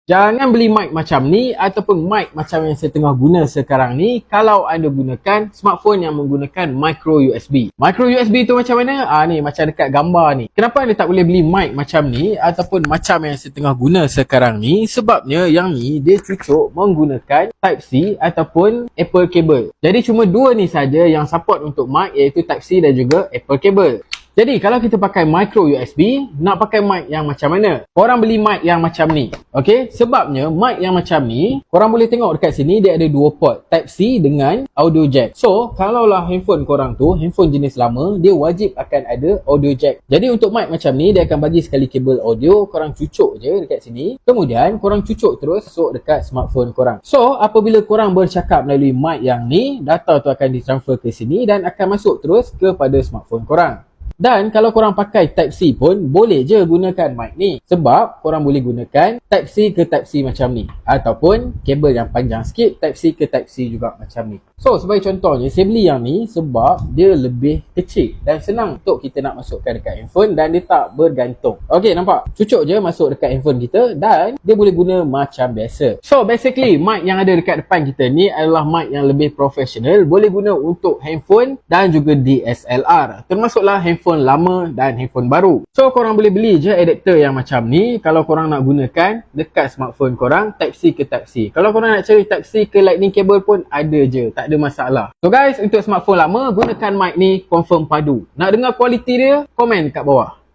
Jangan beli mic macam ni ataupun mic macam yang saya tengah guna sekarang ni kalau anda gunakan smartphone yang menggunakan micro USB. Micro USB tu macam mana? Ni macam dekat gambar ni. Kenapa anda tak boleh beli mic macam ni ataupun macam yang saya tengah guna sekarang ni? Sebabnya yang ni dia cucuk menggunakan Type-C ataupun Apple cable. Jadi cuma dua ni saja yang support untuk mic, iaitu Type-C dan juga Apple cable. Jadi kalau kita pakai micro USB, nak pakai mic yang macam mana? Korang beli mic yang macam ni. Okey, sebabnya mic yang macam ni, korang boleh tengok dekat sini dia ada dua port, Type-C dengan audio jack. So, kalaulah handphone korang tu, handphone jenis lama, dia wajib akan ada audio jack. Jadi untuk mic macam ni, dia akan bagi sekali kabel audio, korang cucuk je dekat sini. Kemudian korang cucuk terus masuk dekat smartphone korang. So, apabila korang bercakap melalui mic yang ni, data tu akan ditransfer ke sini dan akan masuk terus kepada smartphone korang. Dan kalau korang pakai Type-C pun boleh je gunakan mic ni. Sebab korang boleh gunakan Type-C ke Type-C macam ni. Ataupun kabel yang panjang sikit Type-C ke Type-C juga macam ni. So sebagai contohnya saya beli yang ni sebab dia lebih kecil dan senang untuk kita nak masukkan dekat handphone dan dia tak bergantung. Ok, nampak? Cucuk je masuk dekat handphone kita dan dia boleh guna macam biasa. So basically mic yang ada dekat depan kita ni adalah mic yang lebih profesional. Boleh guna untuk handphone dan juga DSLR. Termasuklah handphone lama dan handphone baru. So korang boleh beli je adapter yang macam ni kalau korang nak gunakan dekat smartphone korang Type-C ke Type-C. Kalau korang nak cari Type-C ke lightning cable pun ada je, tak ada masalah. So guys, untuk smartphone lama gunakan mic ni confirm padu. Nak dengar kualiti dia? Komen kat bawah.